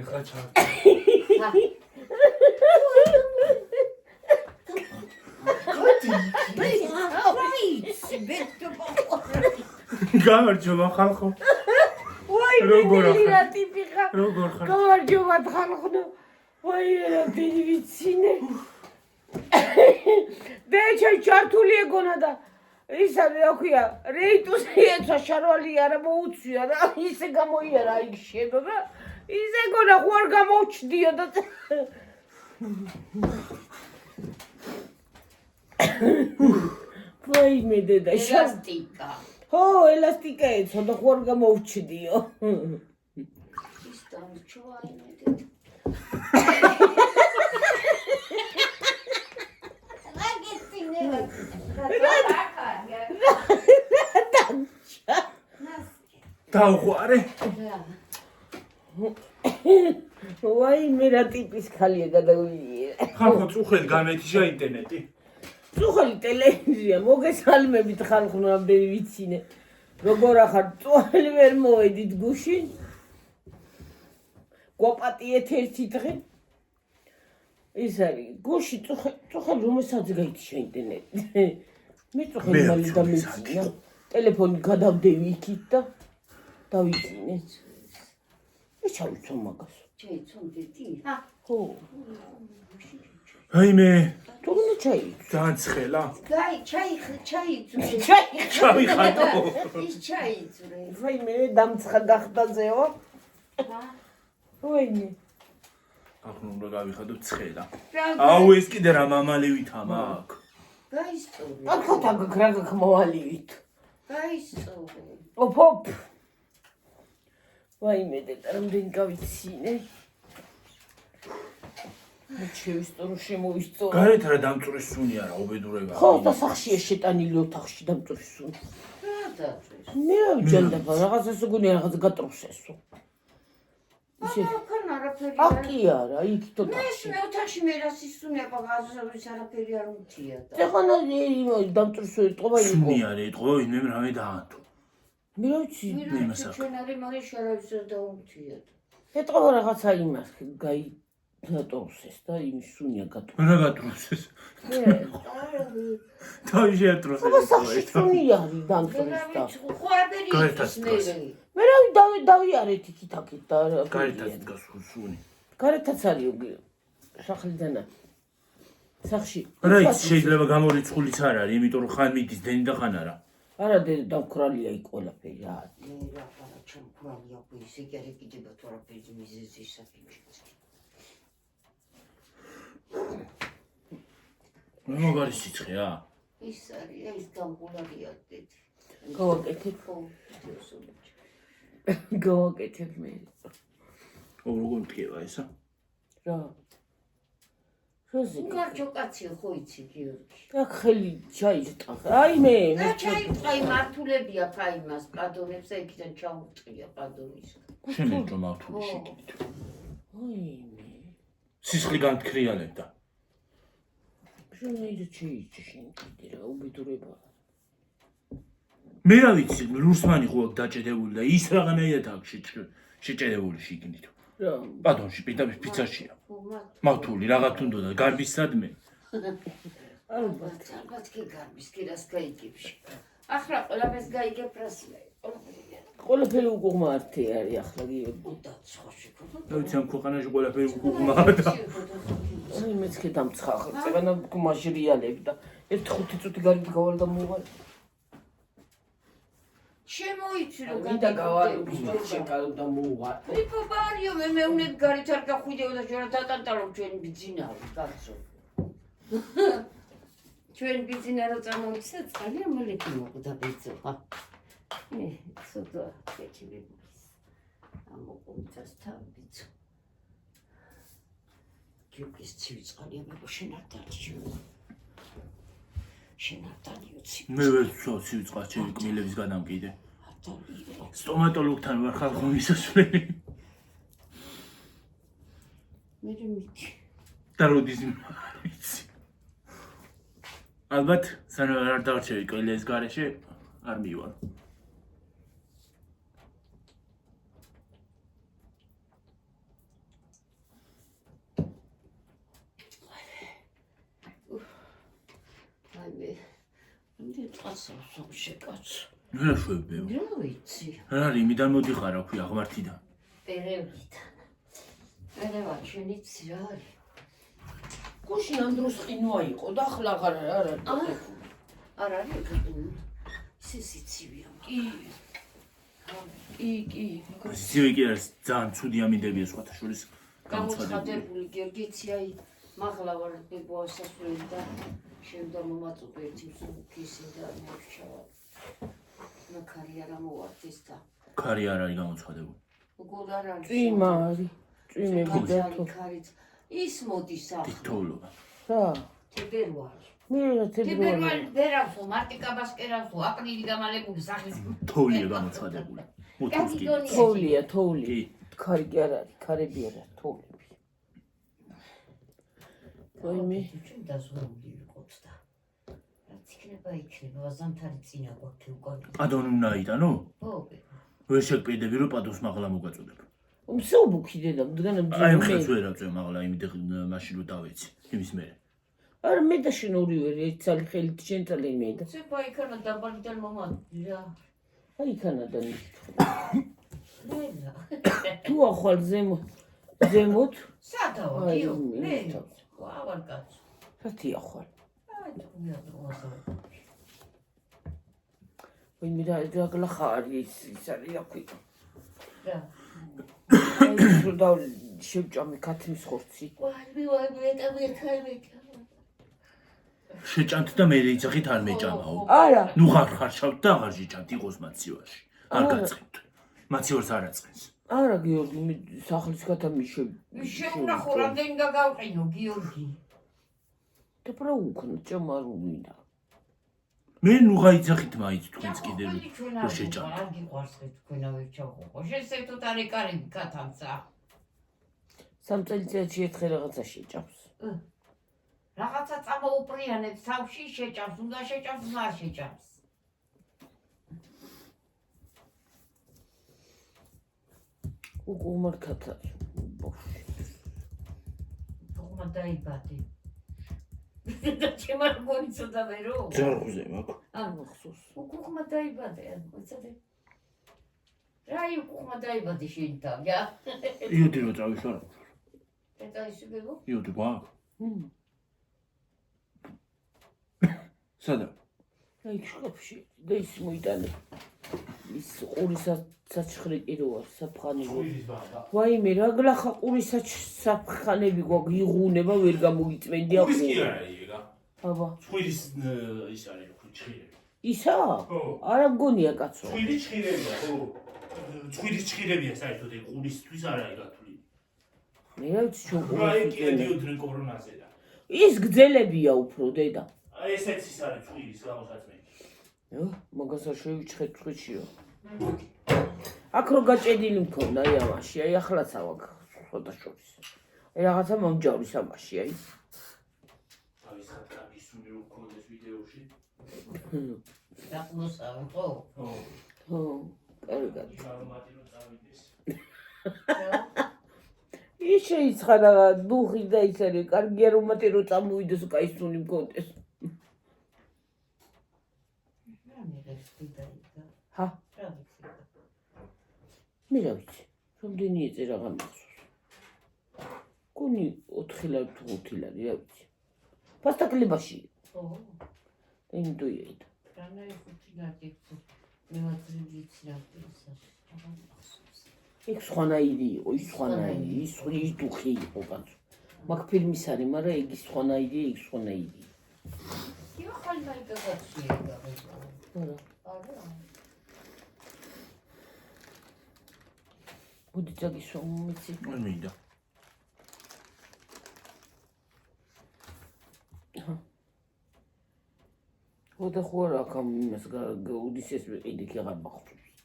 ხაჩა. გამარჯობა ხალხო. ვაი, რა ტიპი ხარ? როგორ ხარ? გამარჯობა ხალხო. ვაი, რა ვიცინე. დეჩა ჩართული ეგონა და ისა რა ქვია, რეიტუსი ეცა შარვალი არა მოუცია და ისე გამოიარა იქ შედო და ისე ეგონა ხო არ გამოჩდიო და ვაი მე დედა ელასტიკა. ხო, ელასტიკა ეცო და ხო არ გამოჩდიო. ის დამრჩოა მე დედა. დაუღვარე. ვაი მე რა ტიპის ხალია გადავიე. ხალხო წუხეთ გამეთიშა ინტერნეტი. წუხელი ტელევიზია მოგესალმებით ხალხო რამდენი ვიცინე. როგორ ახარ წუხელი ვერ მოვედით გუშინ. გვაპატიეთ ერთი დღე. ის არის გუში წუხელი რომელსაც გაითიშა ინტერნეტი. მე წუხელი მალე დამეცინა. ტელეფონი გადავდევი იქით და დავიძინე. ეს ჩავიცო მაგას. ჩაიცომ დედი? ხო. აი მე თუნდაც ჩაიცო. ძალიან ცხელა. გაი, ჩაიცურე. ჩავიხატო. ის ჩაიცურე. ვაი მე დამცხა გახდაზეო. ვაინე. ახლა უნდა გავიხადო ცხელა. აუ ეს კიდე რა მამალივით ამაკ. გაისწორე. აკოთა გაგრაგ მოვალივით. გაისწორე. ოფოფ. ვაი მე დედა რამდენი გავიცინე. შევისწორო შემოვისწორო. გარეთ რა დამწურის სუნი არა უბედურება. ხო და სახშია შეტანილი ოთახში დამწურის სუნი. რა დაჭრის? მე ვიჯანდება რაღაცას უგუნი რაღაც გატრუსესო. ახლა არაფერი აქ კი არა, იქით ოთახში. მე ოთახში მე რა სისუნია გაზრობის არაფერი არ მქია და. ეხანა დამწურისო ეტყობა იყო. სუნი არა ეტყობა ვინმე რამე დაანთო. მე რა ვიცი, ჩვენ არის მაგის შარავის და უმთია და. ეტყობა რაღაცა იმას გატრუსეს და იმ სუნია გატრუსეს. რა გატრუსეს? თავი შეატრუსეს. აბა სახში სუნი არის დამწურის და. ხო არაფერი მე რა დავიარეთ იქით-აქით და გარეთაც დგას სუნი. გარეთაც არის სახლიდანა. სახში. რა ის შეიძლება გამორიცხულიც არ არის, იმიტომ რომ ხან მიდის დენი და ხან არა. არა დამქრალია იქ ყველაფერი რა. მე რა არა ჩემქრალია ხო ისე კი არის კიდევ თუ არაფერი მიზეზი საფიჩი. მაგარი სიცხეა? ის არის ეს გამყოლარია დედი. გავაკეთებ. ხო, ისე. გავაკეთებ მე. როგორ მткеვა ესა? რა? შოზე. გარჯო კაცი ხო იცი გიორგი. აქ ხელი ჩაიჭყა. აი მე. რა ჩაიჭყა მართულებია ფაიმას პადონებს და იქიდან ჩაუწყია პადონის. შემეჭო მართული შეკიდით. აი მე. სისხლი განთქრიალებდა. შენაირად შეიჭი შენ კიდე რა უბედურება. მე რა ვიცი, რუსმანი ხო აქ დაჭედებული და ის რაღაცნაირად აქ შეჭედებული შიგნით. რა? პადონში პირდაპირ ფიცაშია. მართული რაღაც უნდა გარბისადმე. ალბათ კი გარბის კირას გაიგებში. ახლა ყველაფერს გაიგებ რასია. ყველაფერი უგუმართი არის ახლა გიორგი. დაცხოში ხო? რა ვიცი ამ ქვეყანაში ყველაფერი უგუმარდა. აი მეც კი დამცხა ახლა წეგანა გმაჟრიალებ და 1-5 წუთი გარეთ გავალ და მოვალ. შემოიცი რომ და გავალ შეკალო და მოვალ. პიპობარიო მე მეუნეთ გარეთ არ გახვიდეო და შორა დატანტალო ჩვენ ბიძინავი კაცო. ჩვენ ბიძინა რო წამოვიდა ძალიან მალე მოკვდა ბიძოა. მე ცოტა შეჭიბების. ამოყუნცას თავბიცო. გიორგის ცივი წყალია მე შენ არ დარჩიო. შენ არ დალიოცი. მე ვერ ვცვალ ცივი წყალს ჩემი კმილების გადამკიდე. სტომატოლოგთან ვარ ხალხო მისასვლელი. მე მიდი. და როდის ვიცი. ალბათ სანამ არ დავჩევი კმილების გარეშე არ მივარ. ყაცავს შეკაცო. რა შვებეო? რა ვიცი. რა არის იმიდან მოდიხარ რა ქვია ღმართიდან? პერევლიდან. პერევა ჩვენიც რა არის? გუშინ ამ დროს ყინვა იყო და ახლა აღარ არის. არ არის გიყინული. ისე სიცივეა. კი. სიცივე კი არის ძალიან ცუდი ამინდებია სხვათა შორის. გამოცხადებული გიორგიცი აი მაღლა ვარ ბებოასასვლელი და შემდგომ მომაწყვე ერთი მსუბუქისი და მოვჩავა. ნახარი არა მოვარდეს და ქარი არ არის გამოცხადებული. უგულ არ არის. წვიმა არის. წვიმები და ქარიც ის მოდის ახლა. თითოულობა. რა? თებერვალი. მე რა თებერვალი ვერავსო მარტიკაბას კერავსო აპრილი გამალებული სახის. თოვლია გამოცხადებული. თოვლია, თოვლი. ქარი კი არ არის, ქარები არ არის, თოვლები. ვაიმე, ჩვენ დაზღვეული ვიყოთ და რაც იქნება, ზამთარი წინა გვაქვს უკვე. პადონუნაიდანო? ხო. ვერ შეგპირდები რომ პადოს მაღლა მოგაწოდებ. მსუბუქი დედა, მდგანამ აი მხეს ვერ აწვევ მაღლა იმით მაშინ რომ დავეცი. იმის მერე. არა მე და შენ ორივე ერთ წალი ხელით შენ წალი მე და. ცეფა იქანა დაბალიდან მომადი რა. აი ქანადან მიხთხო. ნელა. თუ ახვალ ზემოთ სადავა აი, გიო. მე მე. თავს. ვარ კაცო. რათი ახვალ. აი თუ მიადროასო. ვინმე რა გლახარი ის არის რა ქვია. რა. აი თუ და შევჭამე ქათმის ხორცი. ვაი ეტა. შეჭამთ და მე იცახით არ მეჭამაო. არა. ნუ ხარშავთ და აღარ შეჭამთ იყოს მაცივარში. არ გაწყებთ. მაცივარს არ აწყენს. არა გიორგი მე სახლის გათამიშე. შეუნახო რამდენი გაგავყინო გიორგი. და პრა უკნა ჭამარულინა. მე ნუ გაიცახით მაინც თქვენს კიდე რომ შეჭამთ. არ გიყვარს თქვენავე ჩავყო. შესერთოთ არ ეკარები კათამცა. სამ წელიწადში ერთხელ რაღაცა შეჭამს. რაღაცა წამოუპრიანებს თავში შეჭამს, უნდა შეჭამს, არ შეჭამს. უკუმართად არის. თქმა დაიბადე. და ჩემარ გონიცოდა მე რო? ძარღვზე მაქვს. ან მახსოვს. უკუხმა დაიბადე, მოიცადე. რა უკუხმა დაიბადე შენ თავია? იოდი რო წავიშვა. ეტა ისებებო? იოდი გვაქვს. სადა? აი შკაფში და ის მოიტანე. ის ყურის საჩხრეკი რო არის საფხანები. ვაიმე რა გლახა ყურის საფხანები გვაქვს იღუნება ვერ გამოიწმენდია ხო? კი არა იგა. აბა. ცხვილის ის არის ხო ჭხირები. ისა? არა მგონია კაცო. ცხვილის ჭხირებია ხო? ცხვილის ჭხირებია საერთოდ ყურისთვის არ არის გათვლილი. მე რა ვიცი ჩვენ აი კედიოდნენ კორონაზე და. ის გძელებია უფრო დედა. აი ესეც ის არის ცხვილის გამოსაცმელი. მაგას არ შევიჭხეთ ცხიჩიო. აქ რო გაჭედილი მქონდა აი ამაში, აი ახლაც ავაგ ხოდა შორის. აი რაღაცა მომჯავრის ამაში, აი. თავისად კარგი სუნი რო გქონდეს ვიდეოში. დაგმოსავ ხო? ხო, კარგად. არომატი რო წავიდეს. ის შეიცხარა დუხი და ის არის, კარგი არომატი რო წამოვიდეს, კაი სუნი მქონდეს. ჰა? მე რა ვიცი, რამდენი ეწე რაღა მახსოვს. გონი 4 ლარი თუ 5 ლარი, რა ვიცი. პასტაკლებაში. ხო. ინდუიეთ. რანაი 5 ლარი მე ვაძრებიც რა იქ სხვანაირი იყო, ის სხვანაირი, ის დუხი იყო კაცო. მაგ ფილმის არის, მაგრამ ეგ სხვანაირი, ეგ სხვანაირი. იო ხალ მაგაცია და არა. არა. მოდი წაგისვა მომიცი. არ მინდა. ხოდა ხო არა კამ იმას უდისეს ვიყიდი კი აღარ მახსოვს.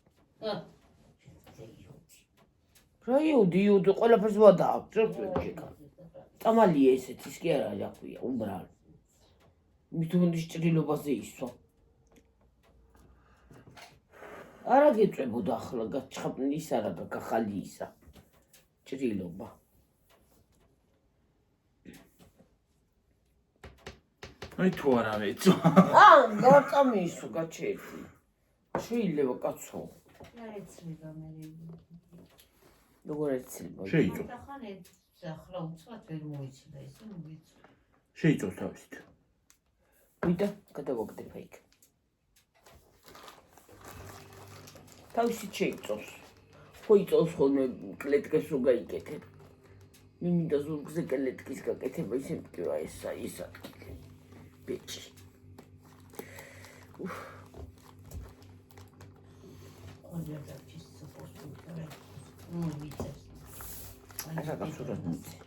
რა იოდი ყველაფერს ვადაავ, წერტლებში. წამალია ესეც ის კი არა რა ქვია, უბრალოდ. მithunდის ჭრილობაზე ისვა. არა გეწვებოდა ახლა გაჩხაპნი ის არა გახალი ისა. ჭრილობა. აი თუ არა მეწვა. გაწამისო გაჩერდი. შეიძლება კაცო. ეცლება მე. როგორ ეცლება? შეიწო. ახლა ახლა უცბად ვერ მოიცდა ესე მოგიწვა. შეიწოს თავისით. ვიდა გადავაგდებ იქ. თავისით შეიწოს. ხო იწოს ხოლმე კლეტკეს რო გაიკეთებ. მინდა ზურგზე კლეტკის გაკეთება ისე მტკივა ესა ის ადგილი. ბიჭი. Olha daqui se fosse um cara. Ვიცეს. არა გასურვებ მიცე.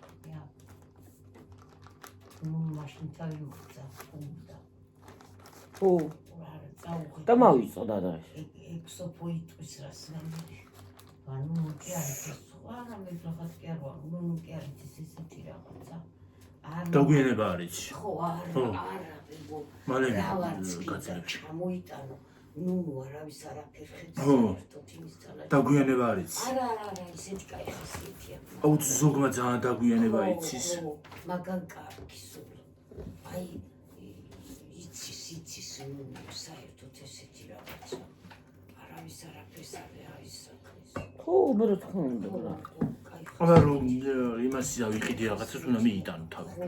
მაშინ თავი მოხდა. ო და მავიწყო და ექსო პოიტის რასმენი. ანუ კი არის არა მე რაღაც კი არ ვარ. ნუ კი არის ესეთი რაღაცა. დაგვიანება არის. ხო არა მალე გაცილებით ჩამოიტანო. ნუ არავის არაფერ ხედავს ერთად იმის ძალა. დაგვიანება არის. არა ისეთი კაი ხასიათია. აუც ზოგმა ძალიან დაგვიანება იცის. მაგან კარგი სულ. აი იცის საერთოდ ესეთი რაღაცა. არავის არაფერს არის საქმეს. ხო უბრალოდ ხონდა რა. აბა რომ იმას ავიყიდი რაღაცას უნდა მიიტანო თავზე.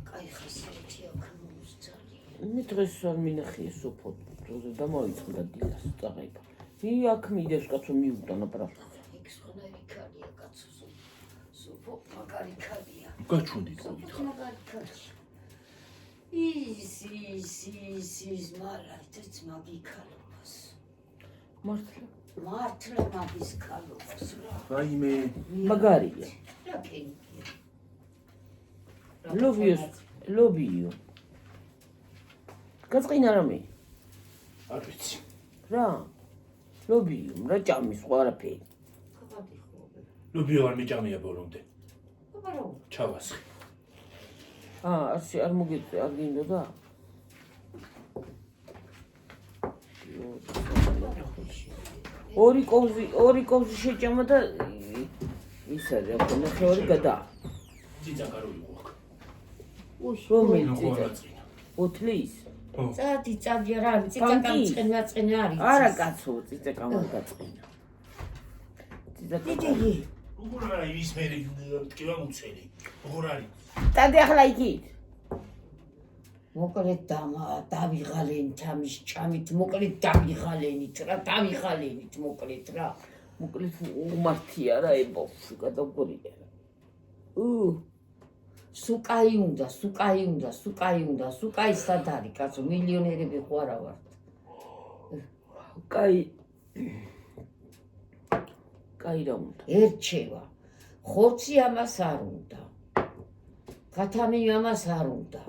კაი ხასიათია ქნუს ძალიან. მე დღეს არ მინახია სოფო დროზე და მოიწყდა დილას წაღება. აქ მიდევს კაცო მიუტანა პრაფტ. იქ სხვანაირი ქალია კაცო სოფო მაგარი ქალია. გაჩვენდით გოგით. მაგარი ქალია. ის მარადაც მაგი ქალობას. მართლა მაგის ქალობას რა. რაიმე მაგარია. რა კენია. ლობიო. გაწყინა რამე? არ ვიცი. რა? ლობიო, რა ჭამის ხო არაფერი. ხაბადი ხო. ლობიო არ მიჭამია ბოლომდე. აბარო. ჩავასხი. არ მოგიწე, არ გინდოდა? ორი კოვზი შეჭამა და ის არის, აქ ნახევარი გადა. ძიძა კარული ყოქ. რომელი ძიძა? უთლის? წადი რა არის წიწაკამწყენა არის. არა კაცო, წიწაკამ არ გაწყინა. დიდი. როგორ არა ის მე მტკივა მუცელი. როგორ არის? დადი ახლა იქით. მოკლედ დავიღალენით ამის ჭამით, მოკლედ დავიღალენით მოკლედ რა. მოკლედ უმართია რა ებოს, გადაგვარია. სუკაი უნდა, სუკაი სად არის, კაცო, მილიონერები ხო არა ვართ. კაი რა უნდა. ერჩევა. ხორცი ამას არ უნდა. ქათამი ამას არ უნდა.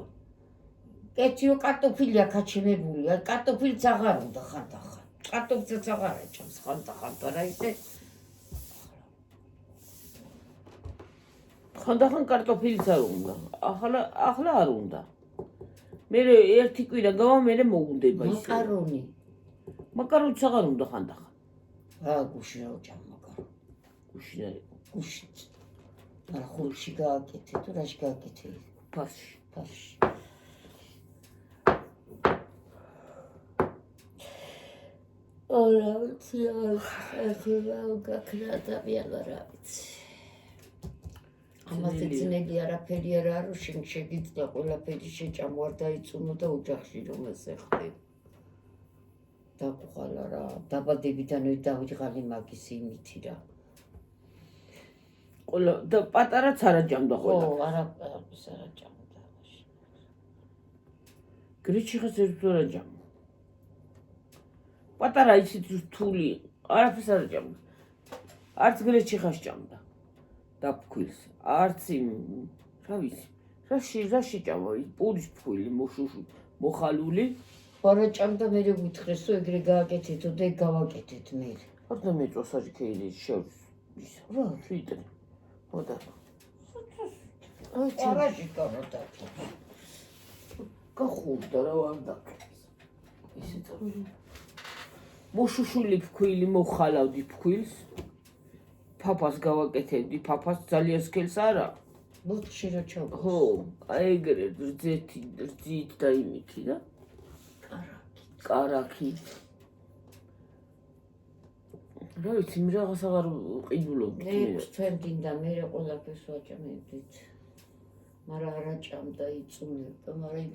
კეთიო კარტოფილია ქაჩემებული, აი კარტოფილიც აღარ უნდა ხანდახან. კარტოფილიც აღარ აჭამს ხანდახან რა ისე. ხანდახან კარტოფილიც არ უნდა. ახლა არ უნდა. მე ერთი კვირა გავა, მე მოუნდება ისე. მაკარონიც აღარ უნდა ხანდახან. გუში რა უჭამ მაკარონი. გუში არის. გუშიც. არა ხურში გააკეთე თუ რაში გააკეთე? ფარში. არა ვიცი გაქნა ადამიანა რა ვიცი. ამაზე ძნელი არაფერი არ არის, შენ შეგიძლია ყველაფერი შეჭამო არ დაიწუნო და ოჯახში რომ ესეხდე. დაგუხალა რა, დაბადებიდანვე დავიღალი მაგის იმითი რა. ყველა და პატარაც არ აჭამდა ყველა. ხო, არა აჭამდა. გრიჩიხას ერთად არ აჭამდა. პატარა ისიც რთული, არაფერს არ აჭამდა. არც გრიჩიხას ჭამდა. დაფქვილს, არც იმ, რა ვიცი, რაში ჭამა, პურის ფქვილი, მოხალული. არა ჭამდა მე გითხრეს, რომ ეგრე გააკეთეთო და ეგ გავაკეთეთ მე. ხოდა მეწოს აჭიქეილი შევს. რა თვითონ. ხოდა. არაში გავაკეთე. გახურდა რა ვარ დაკეთეს. ისე წავიდი. მოშუშული ფქვილი მოხალავდი ფქვილს. ფაფას გავაკეთებდი, ფაფას ძალიან სქელს არა. ბოთში რო ჩავყო. ხო, აი ეგრე რძით და იმითი და კარაქი. რა ვიცი, მე რაღაც აღარ ყიდულობდი. მე თქვენდინდა მე ყველაფერს ვაჭამებდით. მაგრამ არაჭამდა იწუნებდა, მაგრამ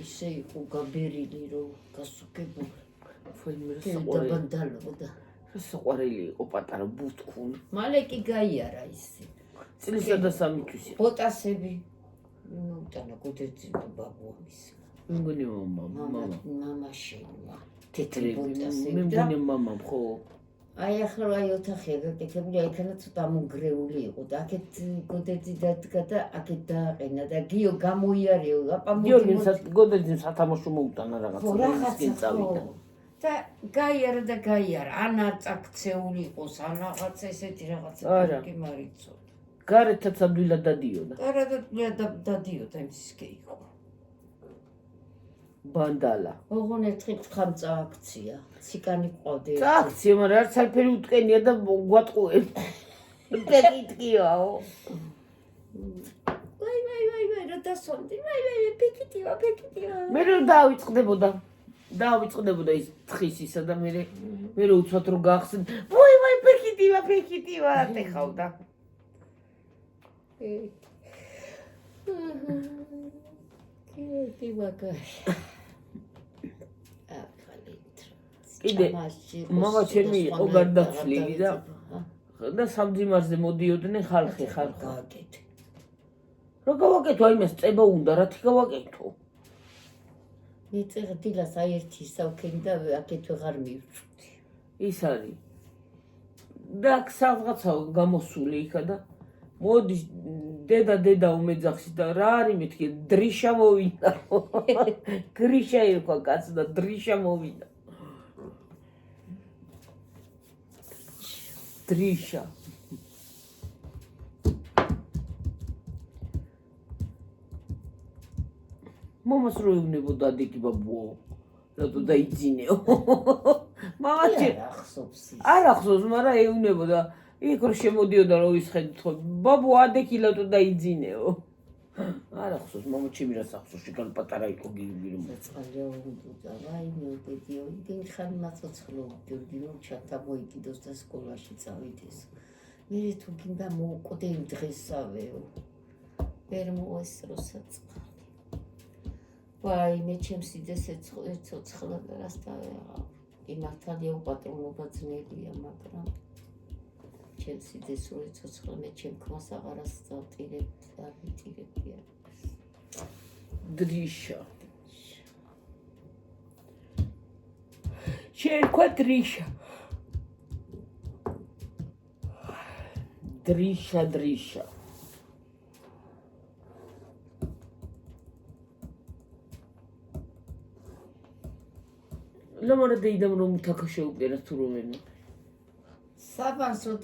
ისე იყო გაბერილი რომ გასუქებული. საყვარელი დაბანდალობდა. საყვარელი იყო პატარა ბუთქული. მალე კი გაიარა ისე. წლისა და 3 თვის იყო. ბოტასები ნუტანა გოდეძინა ბაბუამის. მგონი მამა. მამა შენა. თეთრი ბოტასები მე და მგონი მამა ხო. აი ახლა აი ოთახია გაკეთებული, აი ქანა ცოტა მონგრეული იყო და აქეთ გოდეძი დადგა და აქეთ დააყენა და გიო გამოიარეო, აპა გოდეძი სათამაშო მოუტანა რაღაცა ისკენ წავიდა. და გაიარა, ან აწაქცეული იყოს, ან რაღაცა ესეთი რაღაცა კი მარიცო. გარეთაც ადვილა დადიოდა. გარეთაც დადიოდა ისე იყო. ბანდალა. ოღონ ერთხელ ხამწა აქცია, ციკანი ყავდა. აქცია, მაგრამ არც არაფერი უტკენია და გვატყუებს. პეკიტკიაო. ვაი, რა დასონდი, ვაი, პეკიტია. მე რო დავიწყდებოდა ის თხისისა და მე რო უცბად რო გახსენ. ვაი, პეკიტია, ატეხავდა. კი ვაგა. კიდე მამა ჩემი იყო გარდაცვლილი და სამძიმარზე მოდიოდნენ ხალხი. გააკეთე. რა გავაკეთო, აი მას წება უნდა, რა თქმა გავაკეთო. მე წერდილას აი ერთი სავქენი და აქეთ ვეღარ მივწვდი. ის არის. და აქ რაღაცა გამოსული იქა და მოდი დედა უმეძახში და რა არის მეთქი დრიშა მოვიდა. გრიშა იყო კაც და დრიშა მოვიდა. დრიშა. მამას რო ეუბნებოდა დიგი ბაბუო. რატო დაიძინეო. მამაჩი არ ახსოვს, მაგრამ ეუბნებოდა. იქ რო შემოდიოდა რო ისხედით ხო ბაბუ ადეკილა თუ დაიძინეო. არ ახსოვს, მამა ჩემი რას ახსოვს, შეგან პატარა იყო გიგი რომ წყალია უნდა ვაი მოდედიო იგი ხან მაცოცხლო გიორგინო ჩათა მოიკიდოს და სკოლაში წავიდეს. მე თუ გინდა მოუკვდე იმ დღესავეო. ვერ მოეს როსაც ვაი მე ჩემს იდეს ეცოცხლა და რას დავეღავ. კი მართალია უპატრონობა ძნელია, მაგრამ ჩემს იდეს რო ეცოცხლა მე ჩემ ქმას აღარას წავტირებთ და ვიტირებია. დრიშა. შევქვა დრიშა. დრიშა. ლამარა დაიდამ რომ თაკა შეუყერა თუ რომენა. საბანს რო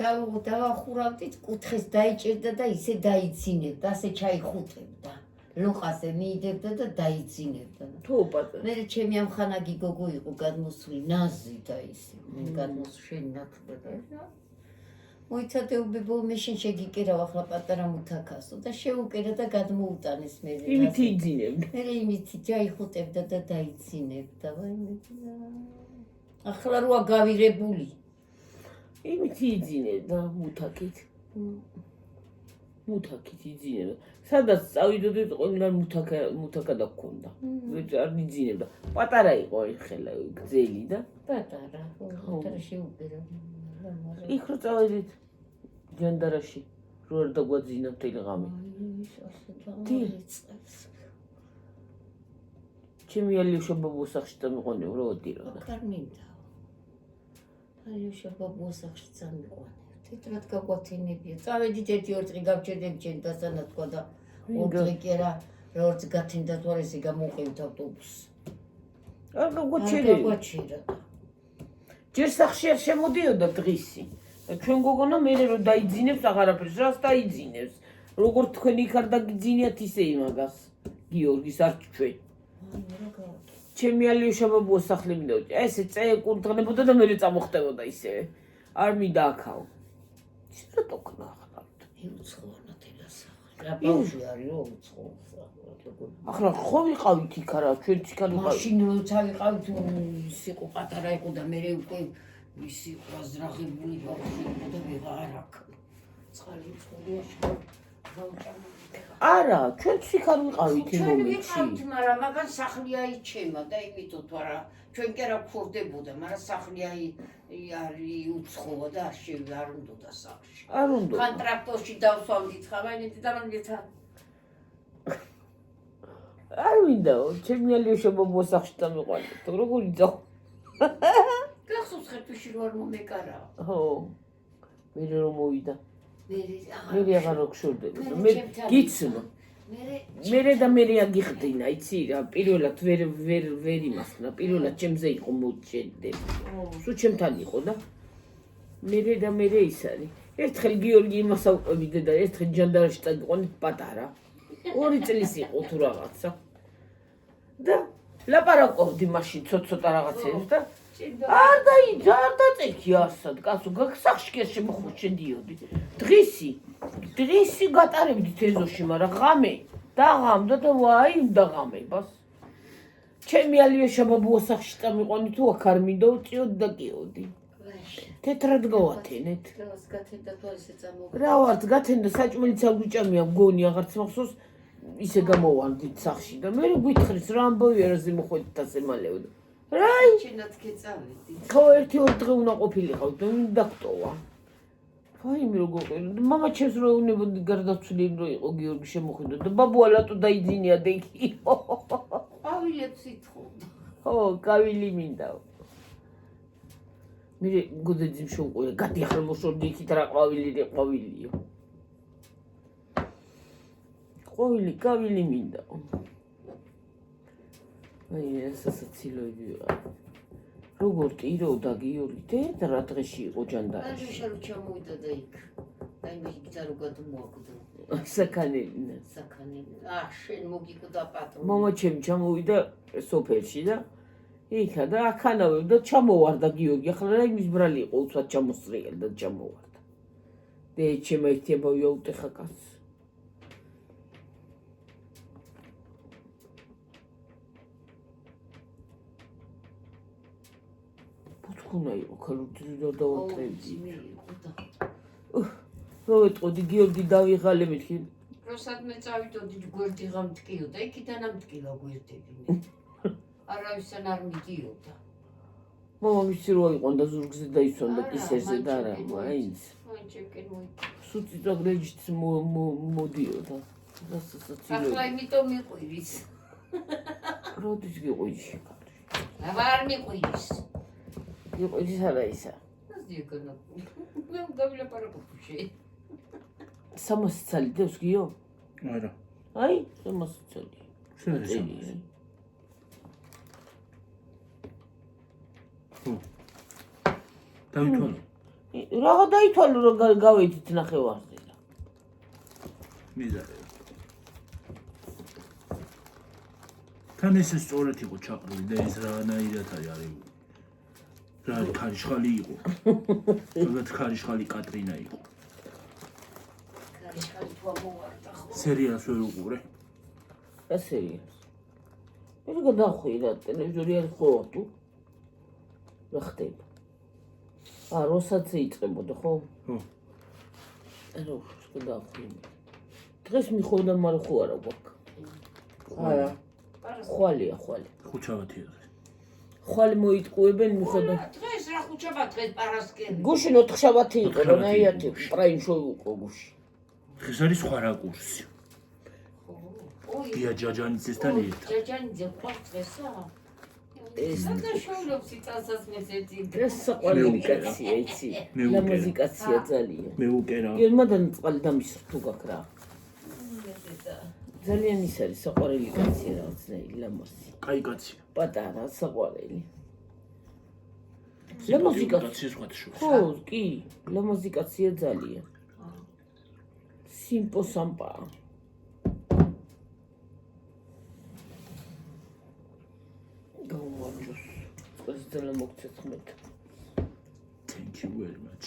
დავახურავდით, კუთხეს დაიჭერდა და ისე დაიცინებდა, ასე ჩაიხუტებდა. ლოყაზე მიიდებდა და დაიცინებდა. თუ პატარა. მე ჩემი ამხანაგი გოგო იყო გადმოსული ნაზი და ისე. მე გადმოსშენი ნათბება. მოიცადეობებო მე შენ შეგიკერავ ახლა პატარა მუთაკასო და შეუკერა და გადმოუტანეს მე. იმითი იძინებდა. მე იმითი ჩაიხუტებდა და დაიცინებდა. ვაი მე. ახლა როა გავირებული. იმითი იძინებდა მუთაკით. მუთაკით იძინებდა. სადაც წავიდოდით ყველგან მუთაკა და გქონდა. არ იძინებდა. პატარა იყო ხელა გზელი და პატარა შეუკერა. იქ რო წავედით ჯანდარაში რო არ დაგვაძინა მთელი ღამე. ჩემი ალიოშა ბაბუს სახში დამიყვანე რა ოდირო და არ მინდა. ალიოშა ბაბუს სახში წამიყვანე. თეთრად გაგვათინებია. წავედით ერთი-ორ დღე გავჩერდები ჩემ დასანათქვა და ორ დღე კი არა როგორც გათინდა თუ არ ესე გამოვყევთ ავტობუსს. არ გაგვაჩერდა. ჯერ სახში არ შემოდიოდა დღისი. ჩვენ გოგონა მე რო დაიძინებს აღარაფერს, რას დაიძინებს? როგორ თქვენ იქ არ დაგიძინიათ ისე იმაგას. გიორგის არ ჩვენ. ჩემი ალიოშა ბაბუს სახლი მინდოდა. ესე წეკურთხნებოდა და მე წამოხდებოდა ისევე. არ მინდა აქაო. რატო ქნა ახლა? ეუცხლონად ელასახე. ბავშვი არისო უცხოს. ახლა ხო ვიყავით იქ არა ჩვენც იქ არ ვიყავით მაშინ როცა ვიყავით ის იყო პატარა იყო და მე უკვე ის იყო აზრაღებული ბავშვი იყო და ვეღარ აქ წყალი ცხოვრიაში არა ჩვენც იქ არ ვიყავით იმ მომენტში ვიყავთ მაგრამ მაგან სახლი აიჩემა და იმიტომ თუ არა ჩვენ კი არა გვხურდებოდა მაგრამ სახლი არის უცხოა და არ უნდა სახლში არ უნდა ხან ტრაქტორში დავსვამდით ხავანეთი და მაგეცა არ ვინდაო ჩემი ალიოშა მოსახში დამიყვანეთ როგორი ძო გახსოვს ხეთში რო არ მომეკარა ხო მე რომ მოვიდა მე მე აღარ გშურდები მე გიცნო მე და მე აგიხდინა იცი რა პირველად ვერ იმასნა პირველად ჩემზე იყო მოჭედები სულ ჩემთან იყო და მე ის არის ერთხელ გიორგი იმას ავყვებიდე და ერთხელ ჯანდარაში წაგიყვანეთ პატარა 2 წლის იყო თუ რაღაცა და ლაპარაკობდი მაშინ ცოტა რაღაცებს და არ დაწექი ასად კაცო გასახში კი შემოხვედი შედიოდი დღისი გატარებდით ეზოში მაგრამ ღამე დაღამდა და ვაი დაღამებას ჩემი ალიოშა ბაბუოსახში წამიყვანი თუ აქ არ მინდა უწიოდ და კიოდი თეთრად გავათენეთ რა ვართ გათენდა საჭმელიც არ გვიჭამია მგონი აღარც მახსოვს ისე გამოვარდით სახში და მე გვითხრით რა ამბავი არაზე მოხვედით ასე მალეოდა რაი ჩინაც გეწავედით ხო 1-2 დღე უნდა ყოფილიყავ და დაგტოვა ვაიმე როგორ მამა ჩემს რო უნებოდი გარდაცვლილი რო იყო გიორგი შემოხვიდა და ბაბუა ლატო დაიძინია და იქ ყვავილებს ითხოვდა ხო კავილი მინდაო მე გუდეძიმ შევყვია გადი ახლა მოსორდი იქით რა ყვავილიო კავილი მინდაო აი სასაცილოები ვიყავ როგორ ტიროდა გიორგი და რა დღეში იყო ჯანდარაში შენ ჩამოვიდა და იქ და მე გიტარო გადმოაგდო საკანელი შენ მოგიკვდა პატრონი მამა ჩემი ჩამოვიდა სოფელში და იქა და აქანავე და ჩამოვარდა გიორგი ახლა რა იმის ბრალი იყო უცბად ჩამოსწრიელი და ჩამოვარდა და ჩემი ერთიება ვიაუტეხა კაცს ხუნა იყო ქალუძი და დავატრევდი რო ეტყოდი გიორგი დავიღალე მეთქი როსაც მე წავიდოდი გვერდი გამტკიოდა იქიდან ამტკილა გვერდები არავისთან არ მიდიოდა მამა ვიცი რო აიყვანდა ზურგზე დაისვანდა კისერზე და არა მაინც სუცი დაგრეჯიც მოდიოდა ახლა იმიტომ მიყვირის როდის გიყვირის არ მიყვირის იყვირის არა ისა მე დავილაპარაკობ შე 300 წელი დევს გიო არა აი 300 წელი დავითვალო რაღა დაითვალო რომ გავედით ნახევარზე და მიზარე თან ეს სწორად იყო ჩაყრილი და ეს რანაირად არის რა ქარიშხალი იყო რაღაც ქარიშხალი კატრინა იყო ქარიშხალი თუ ამოვარდა ხო სერიალს ვერ უყურე რა სერიალს მე გადახვიდა ტელევიზორი არ ხო თუ რა ხდება როსაც იწყებოდა ხო ხო რა გადახვიდა დღეს მიხოდა მაგრამ ხო არა გვაქვს არა ხვალია ხუჩავათია ხვალ მოიტყუებენ მიხოდა დღეს რა ხუჩაბა დღეს პარასკევი გუშინ 4 შაბათი იყო რა ნაიათი პრაიმ შოუ გუში დღეს არის სხვა რაკურსი დია ჯაჯანიძესთან ერთად ჯაჯანიძე ყავს დღესა ეს და შოულობს იწასას მესეთი ეს საყვარელი კაცია იცი ლამაზი კაცია ძალიან მე უკერა გერმადან წყალი დამისრთუ გაქრა ძალიან ის არის საყვარელი კაცია რაღაცნაირი ლამაზი კაი კაცია პატარა საყვარელი ლამაზი კაცია სხვა შორის ხო კი ლამაზი კაცია ძალიან სიმპო სამპა გავუვარჯოს ეს ძალიან მოგცეთ ხმეთ thank you very much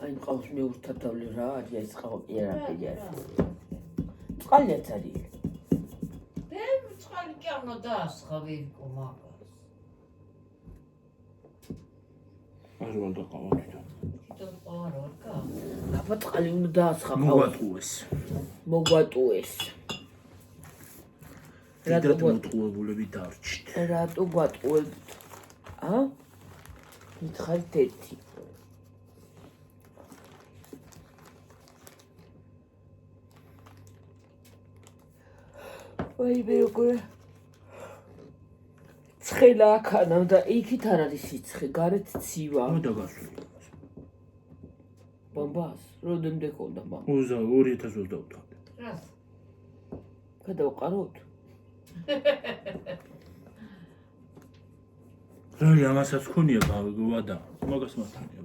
აი ყავს მეურთადავლე რა არის ეს ყავი არაფერი არის. წყალიაც არის. წყალი კი არ უნდა დაასხა ვერიკო მაგას. არ უნდა ყავა თვითონ. თვითონ ყავა რა არ გა? აბა წყალი უნდა დაასხა ყავა. მოგვატყუეს. მოგვატყუეს. რატო მოთხოვებულები დარჩით? რატო გვატყუებთ? მითხარით ერთი. აი მე როგორ ცხელა აქანა და იქით არ არის სიცხე, გარეთ ცივა. უნდა გასული. ბამბას, როდემდე ქონდა ბამბა? 2025-მდე. რას? გადავყაროთ? რა ამასაც ხონია ვადა, მაგას მათანია.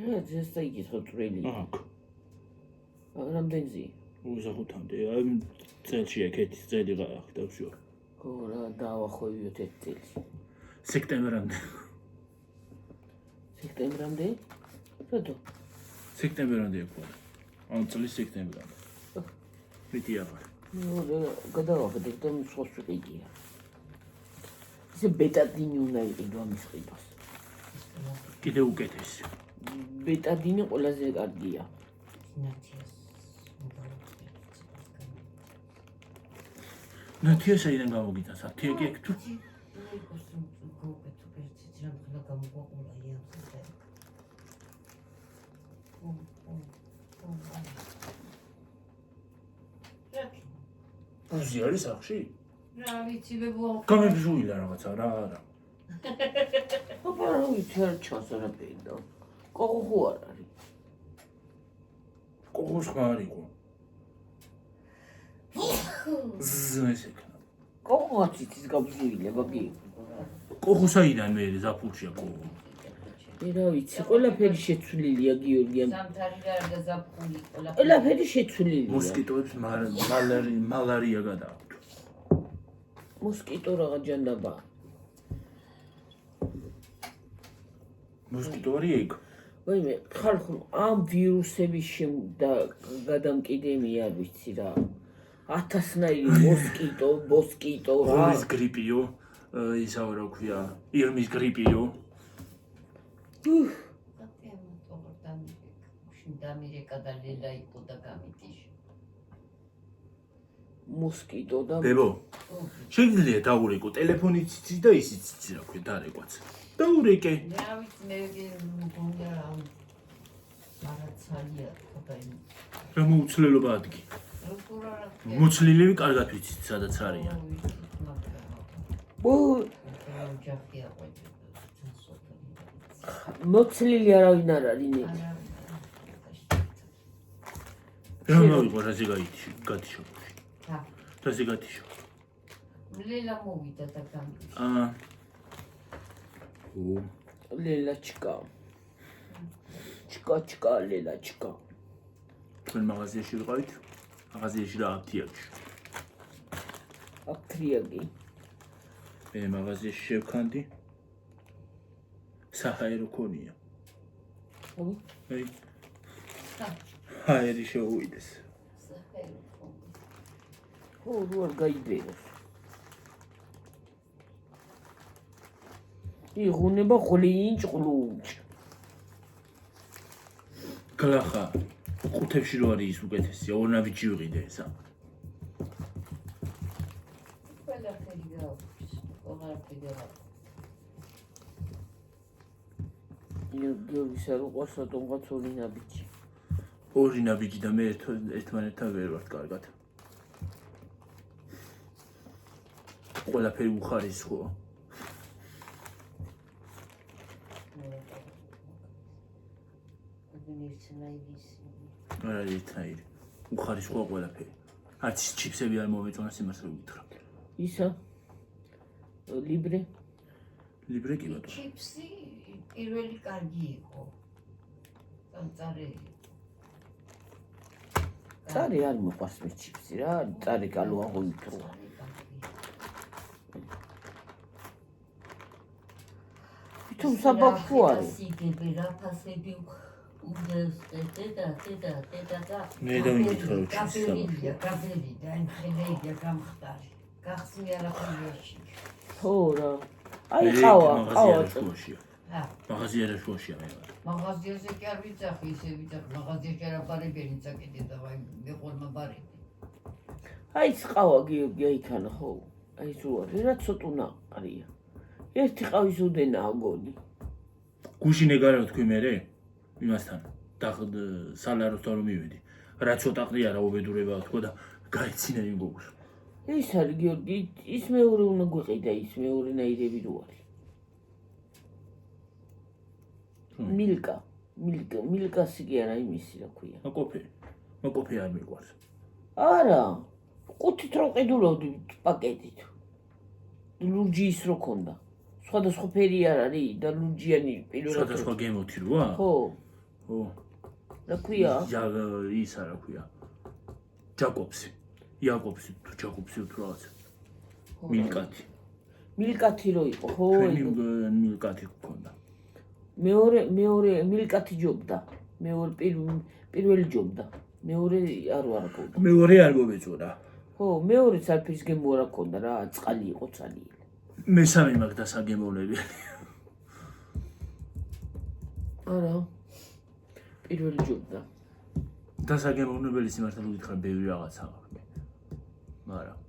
რა ზესტა იგით ხო წვრილი? აქ. რამდენზე? 25-მდე. აი წელში ეკეთის წელი ხდავსო. ხო რა დავახვევიოთ ეს წელი. სექტემბრამდე. სექტემბრამდე? რატო? სექტემბრამდე იყო. ამ წლის სექტემბრამდე. მიტი აღარ. გადავახედეთ და მსხვას ვიყიდია. ისე ბეტადინი უნდა იყიდო ამის ყიდვას. კიდე უკეთესი. ბეტადინი ყველაზე კარგია. ნათია საიდან გამოგიტა? საფთიაკი ეგ თუ? ბუზი არის სახში? რა ვიცი ბებო. გამებჟუილა რაღაცა რა არა. აბა რა ვიცი არ ჩანს არაფერი და ყოღო არ არის. ყოღოს ხარ იყო. ზესეკ. ყოღოც იცის გაბზუილება კი. ყოღო საიდან მე ზაფხულშია ყოღო. რა ვიცი, ყველაფერი შეცვლილია გიორგიამ. ზამთარი და ზაფხული ყველაფერი შეცვლილია. მოსკიტოებს მალარია გადააქვთ. მოსკიტო რაღა ჯანდაბა. მოსკიტო არის ეგ. ვაიმე, ხალხო, ამ ვირუსების გადამკიდემი არ ვიცი რა. 1000-ნაირი მოსკიტო რა. ღომის გრიპიო, ისაო რა ქვია, ირმის გრიპიო. დამირეკა და ლელა იყო და გამიტიშ. მოსკიტო და ბებო, შეიძლება დაურეკო ტელეფონიც იცი და ისიც იცი რა ქვია დარეკვაც. დაურეკე. რა ვიცი მე მგონია რა მარაცალია ხოთაი. რა მოუცლელობა ადგი. როგორ არა მოცლილები კარგად ვიცით სადაც არიან. ოჯახია ყოჩი. მოცლილი არავინ არ არის ნე. რა მოვიყო რა ზეგაითიშო. რა ზეგაითიშო. ლელა მოვიდა და გამიტიშ. ლელაჩკა. ჩკა ლელაჩკა. თქვენ მაღაზიაში ვიყავით? მაღაზიაში რა აფთიაქში. აფთიაკი. მე მაღაზიაში შევქანდი. საჰაერო ქონია. აი. ჰაერი შეუვიდეს. ხო, როარ გაიბეროს. იღუნება ხლინჭ ყლუნჭ. გლახა. ყუთებში რო არის ის უკეთესია, ორნაბიჯი ვიყიდე ესა. ყველაფერი გაქვს. ყველაფერი გაქვს. გიორგის არ უყვარს რატომღაც ორი ნაბიჯი. ორი ნაბიჯი და მე ერთმანეთთან ვერ ვართ კარგად. ყველაფერი უხარისხოა. არა ერთნაირი. უხარისხოა ყველაფერი. არც ჩიფსები არ მომეწონა სიმართლე ვუთხრა. ისა ლიბრე ლიბრე კი ბატონო. ჩიფსი პირველი კარგი იყო. წარე. წარი არ მოყვარს მე ჩიფსი რა, წარი კალო აღოვითროა. თვითონ საბავშვო არის. სიგები რაფასები უნდეს დედა და მე და ვიმითხრა გაბერია იმხელეია გამხდარი გახსნი არაფერში ხო რა აი ყავა მაღაზია შუაშია მე მაღაზიაზე კი არ ვიცახი ისე ვიცახი მაღაზიაში არაფარებიანი წაკიდე და აი მეყოლმა ბარები აი ყავა გიორგი აიქანა ხო აი ზუარი რა ცოტუნა ყრია ერთი ყავის უდენა აგონი გუშინე გარავ თქვი მე იმასთან და სალაროსთან რომ მივედი რა ცოტა ყრია რა უბედურება თქო და გაიცინა იმ გოგოს ეს არის გიორგი ის მეორე უნდა გვიყიდა ის მეორე ნაირები რო არის მილკასი კი არა იმისი რა ქვია მოკოფე არ მიყვარს არა ყუთით რო ყიდულობდი პაკეტით ლურჯის რო ქონდა სხვადასხვა ფერი არ არის და ლურჯიანი პირველად სხვადასხვა გემოთი როა ხო რა ქვია ისა რა ქვია ჯაკობსი იაკობსი თუ ჯაკობსი თუ რაღაც მილკათი რო იყო ხო მილკათი გქონდა მეორე მილკათი ჯობდა მეორე პირველი ჯობდა მეორე არ ვარაგობდა მეორე არ მოვეწურა ხო მეორეც არაფრის გემო არ ქონდა რა წყალი იყო წალიელი მესამე მაგ დასაგემოვნები არა პირველი ჯობდა დასაგემოვნებელი სიმართლე გითხრა ბევრი რაღაცა მაგრამ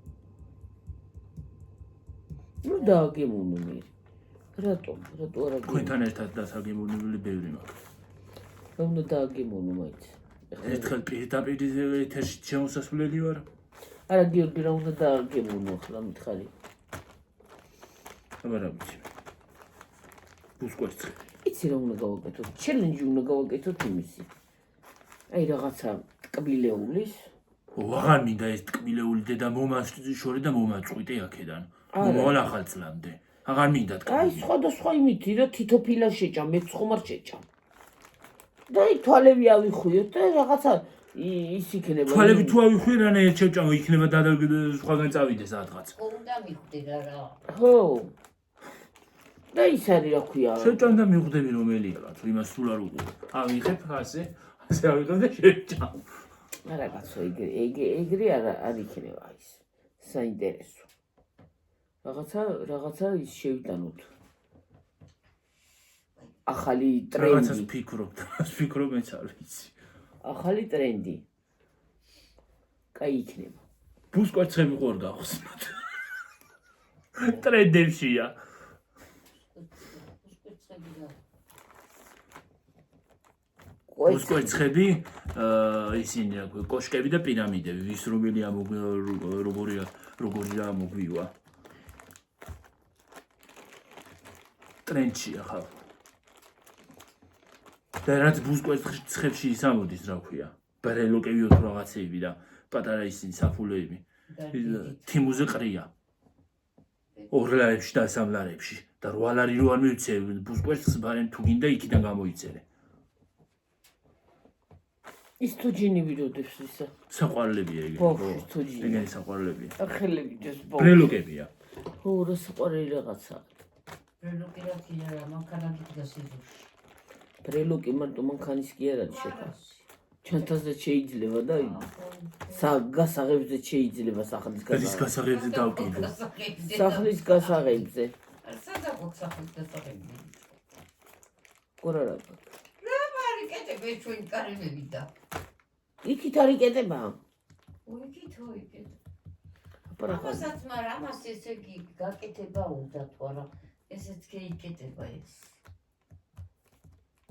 ნუ დააგემოვნო მე რატო არა თქვენთან ერთად დასაგემოვნებელი ბევრი მაქვს რა უნდა დააგემოვნო მაინც ერთხელ პირდაპირ ეთერში შემოსასვლელი ვარ არა გიორგი რა უნდა დააგემოვნო ახლა მითხარი აბა რა ვიცი ბუსკვერცხი იცი რა უნდა გავაკეთოთ ჩელენჯი უნდა გავაკეთოთ იმისი აი რაღაცა ტკბილეულის აღარ მინდა ეს ტკბილეული დედა მომაშორი და მომაწყვიტე აქედან მომავალ ახალ წლამდე აღარ მინდა ტკბილი აი სხვადასხვა იმითი რა თითო ფილა შეჭამ მე ხომარ შეჭამ და აი თვალები ავიხუიოთ და რაღაცა ის იქნება თვალები თუ ავიხუი რანაირად შევჭამო იქნება და სხვაგან წავიდეს რაღაც უნდა მიხვდე რა ხო და ის არის რა ქვია შევჭამ და მიხვდები რომელია რა თუ იმას სულ არ უყურებ ავიღებ ასე ავიღებ და შევჭამ არა კაცო ეგრე არ იქნება ის საინტერესო რაღაცა ის შევიტანოთ ახალი ტრენდი რაღაცას ფიქრობ მეც არ ვიცი ახალი ტრენდი კაი იქნება ბუსკვერცხები ყორ გახსნათ ტრენდებშია ბუსკვერცხები ისინი რა ქვია კოშკები და პირამიდები ვის რომელია როგორია მოგვივა ტრენდშია ხალ და რაც ბუსკვერცხებში ისამოდის რა ქვია ბრელოკები თუ რაღაცეები და პატარა ისინი საფულეები თიმუზე ყრია ორ ლარებში და სამ ლარებში და 8 ლარი რო არ მივცე ბუსკვერცხს ბარემ თუ გინდა იქიდან გამოიწერე ის თუ ჯინი ვიროდებს ისა საყვარლებია ეგ ბოქში თუ ჯინი ეგენი საყვარლებია ახელები ჯოს ბრელოკებია ხო რა საყვარელი რაღაცა ბრელოკი რა კი არა მანქანაში გასიზურში ბრელოკი მარტო მანქანის კი არ არის შეხას ჩანთაზე შეიძლება და გასაღებზე შეიძლება სახლის გასაღებზე დავკიდო სახლის გასაღებზე სადა გასაღებს გასაღები ყურა რა კეთებ ეს ჩვენ კარებები და იქით არის კეთება იქით იქით აპარატი ამასაც მაგრამ ამას ესე იგი გაკეთება უნდა თუ არა ესეც კი იკეთება ეს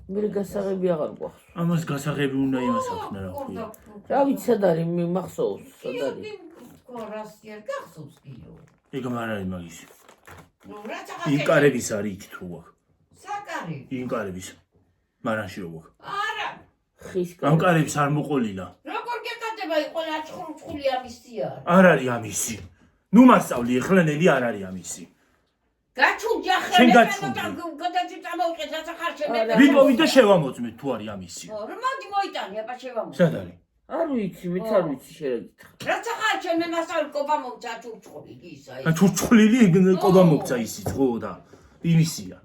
მე გასაღები აღარ გვახს ამას გასაღები უნდა იმას ახსნა რა ქვია რა ვიცი სად არის მე მახსოვს სად არის კორასიერ გახსოვს კიო ეგ არ არის მაგისი ნუ რა ინკარების არის იქით რო აქვს საკარი ინკარების მარანში რო აქვს არა ხის ამ კარებს არ მოყოლილა როგორ გეკეთება ყველა ჭხური ამისი არ არის ამისი ნუ მასწავლი ეხლანელი არ არის ამისი გაჩუნჯა შენ ხელმე გაჩუნდი. გადაჭი წამოვყეთ რაცა ხარჩენე ვიპოვი და შევამოწმეთ თუ არის ამისი რა მოდი მოიტანი აბა შევამო სად არის არ ვიცი მეც არ ვიცი შეგეკითხა რაცა ხარჩენე მასალ კობა მომცა ჭურჭხული ისა და ჩურჩხლილი ყობა მოგცა ისიც ხო და იმისია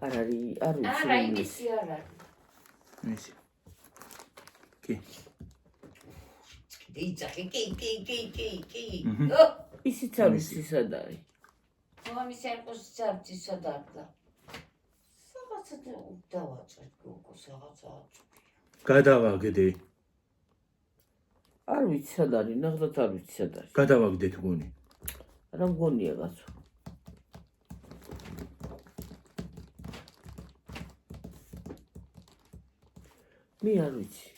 არ არის, არ ვიცი. არა, იმისი არ არის. ისი. კი. იძახი, კი. ისიც არ ვიცი სად არის. მამის ერყოს წარწი სადარდა. რაღაცა დავაწყეთ გოგო, რაღაცა. გადავაგდე. არ ვიცი სად არის, ნახდათ არ ვიცი სად არის. გადავაგდეთ გონი. რა მგონია კაცო. მე არ ვიცი.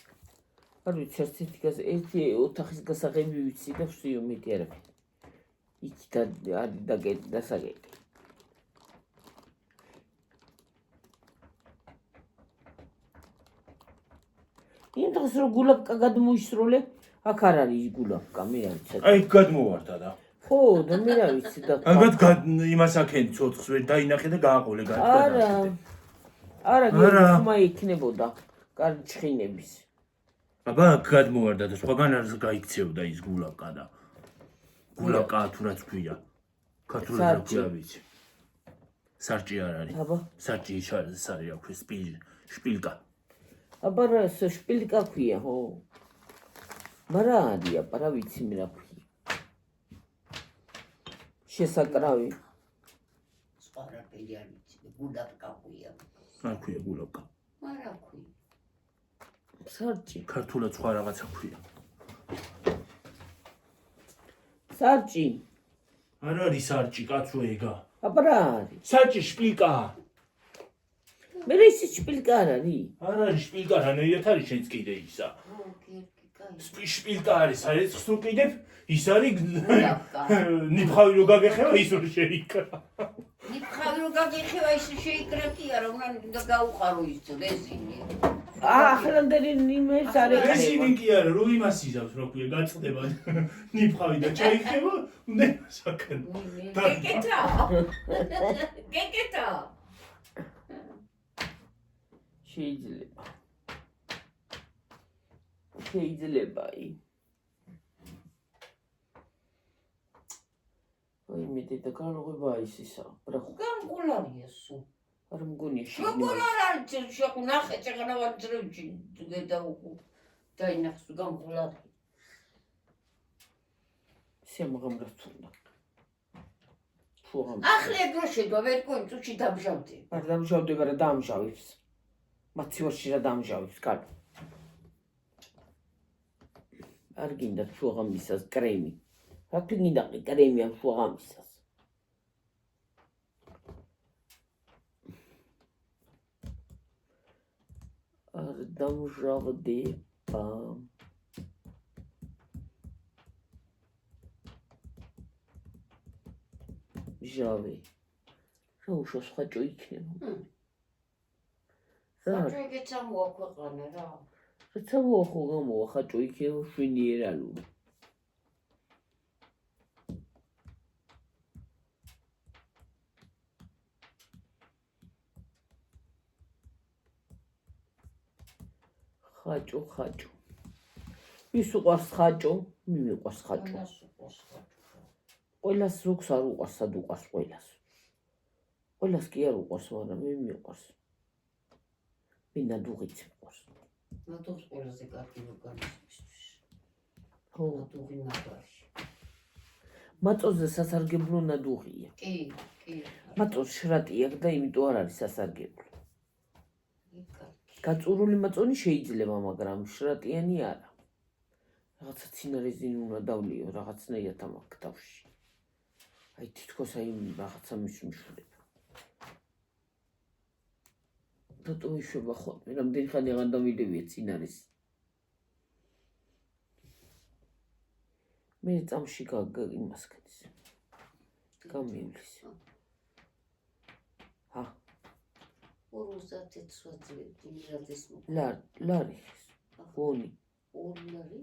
არ ვიცი ერთი ოთახის გასაღები ვიცი და ვსიო მეტი არაფერი. იქ არის დასაგები. იმ დღეს რომ გულაბკა გადმოისროლე, აქ არ არის გულაბკა, მე არ ვიცი. აი გადმოვარდა და. ხო, და მე რა ვიცი და. ალბათ იმას აქენი ცოცხს ვერ დაინახე და გააყოლე არა, ხმა იქნებოდა კარჩხინების. აბა გადმოვარდა და სხვაგან არ გაიქცეოდა ის გულაბკა და. გულაბკა თუ რაც ქვია. ქართულად რა ქვია ვიცი. სარჭი არ არის. აბა. სარჭი ის არის რა ქვია შპილკა. აბა რა შპილკა ქვია, ხო. მარა არია, რა ვიცი მე რა ქვია. შესაკრავი. სხვა რაფერი არ ვიცი, გულაბკა ქვია. არ ქვია გულაბკა. მარა ქვია. სარჭი. ქართულად სხვა რაღაცა ქვია. სარჭი. არ არის სარჭი, კაცო ეგა. აბა რა არის? სარჭი შპილკა. მე რა ის შპილკა არ არის? არ არის შპილკა, რანაირად არის შენც კიდე ისა. შპილკა არის, საერთოდ თუ კიდებ ის არის ნიფხავი რო გაგეხება ის რო შეიკრა. ნიფხავი რო გაგეხება ის შეიკრა კი არა, უნდა გაუყარო ის რეზინი. ახლანდელი იმეს არის. რეზინი კი არა, რო იმას იზავს რო ქვია, გაწყდება ნიფხავი და ჩაიქება, უნდა საკან. გეკეტა. შეიძლება აი მე და გარღვება ის ისა რა გამყოლარია სულ არ მგონია შეგულარაჯი შეგუნახე წეგნავაძრევჭი და დაინახს გამყოლარი შემღამრა თუნდა ახლა ეგროშედვა ვერ კონცუჩი დამჟავდი არ დამჟავდება რა დამჟავებს მაცივარში რა დამჟავებს კარგი არ გინდა შუაღამისას კრემი. რა გინდა კრემი ამ შუაღამისას? არ დამჟავდება. ჟავი. რა უშავს ხაჭო იქნება? ხაჭო ეგეცა მოაქვეყანა რა. როცა მოახო გამოა ხაჭო იქნება შვენიერალური. ხაჭო. ის უყვარს ხაჭო, მე მიყვარს ხაჭო. ყველას ზოგს არ უყვარს, სად უყვარს ყველას. ყველას კი არ უყვარს, მაგრამ მე მიყვარს. მე ნადუღიც მიყვარს. ნადუღს ყველაზე კარგი ორგანიზმისთვის. ხო, ნადუღი მაგარი. მაწოზე სასარგებლო ნადუღია. კი. მაწოს შრატი აქვს და იმიტომ არ არის სასარგებლო. გაწურული მაწონი შეიძლება, მაგრამ შრატიანი არა. რაღაცა ცინარეზინი უნდა დავლიო, რაღაცნაირად ამაქვს თავში. აი თითქოს აი რაღაცა მისულება. რატომ იშვება ხოლმე? რამდენი ხანი აღარ დავიდევია წინარეს. მე წამში იმას ქნის. გამივლის. ჰა. 50 წუთი მილადის ლარი. გონი. 2 ლარი?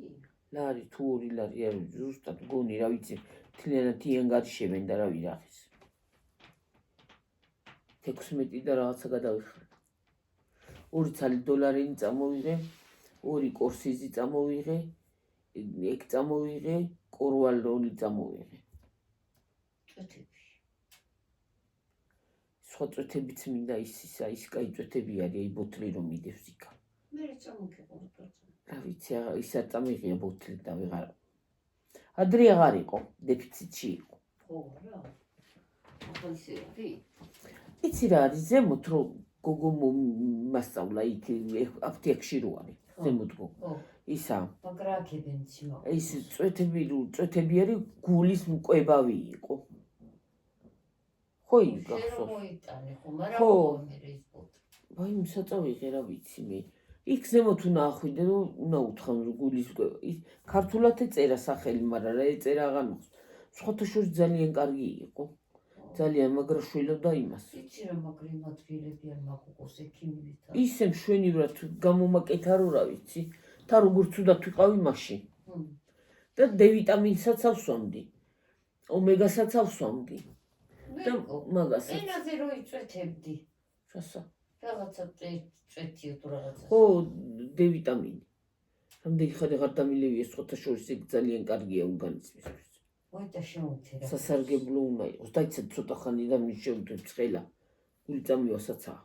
ლარი თუ 2 ლარი არ ზუსტად გონი რა ვიცი. თლიანად ანგარიშებენ და რა ვირახეს. 16 და რაღაცა გადავიხარ. 2 ცალი დოლარიანი წამოვიღე, 2 კორსიზი წამოვიღე, 1 წამოვიღე, კორვალონი წამოვიღე. ჭეთებში. სხვა წვეთებიც მინდა ის კაი წვეთები არის, აი ბოთლი რომ მიდევს იქა. მე წამოქეყო რა ვიცი, ის არ წამიღია ბოთლი და ვეღარ. ადრე აღარ იყო, დეფიციტში იყო. ხო რა. ახლა ისე არის. იცი რა არის ზემოთ რომ გოგო მასწავლა იქ აფთიაქში რო არის. ზემოთ გოგო. ხო. ისა. მაგრაკებენ ძმა. ის წვეთები არის გულის მკვებავი იყო. ხო იგახსოვს. მოიტანე ხო, მაგრამ ხო. მე ის ბოთლი. ვაი მსაწავიღე რა ვიცი მე. იქ ზემოთ უნდა ახვიდე რომ უნდა უთხრან რომ გულის მკვება. ის ქართულად ეწერა სახელი, მაგრამ რა ეწერა აღარ მახსოვს. სხვათა შორის ძალიან კარგი იყო. ძალიან მაგრა შვილობდა იმას. იცი რა მაგრი მადრილები არ მაგუყოს ექიმივით. ისე მშვენივრად გამომაკეთა რომ რა ვიცი. და როგორც უნდა ვიყავი მაშინ. და დ-ვიტამინსაც ავსვამდი. ომეგასაც ავსვამდი. და მაგასაც. ენაზე რო იწვეთებდი. რასა? რაღაცა წვეთიო თუ რაღაცა. ხო, დ-ვიტამინი. რამდენი ხანი აღარ დამილევია სხვათა შორის ეგ ძალიან კარგია ორგანიზმისთვის. ვაი და შემოთერა. სასარგებლო უნდა იყოს. დაიცად ცოტა ხანი და მის შევდებ ცხელა. გული წამივასაცაა.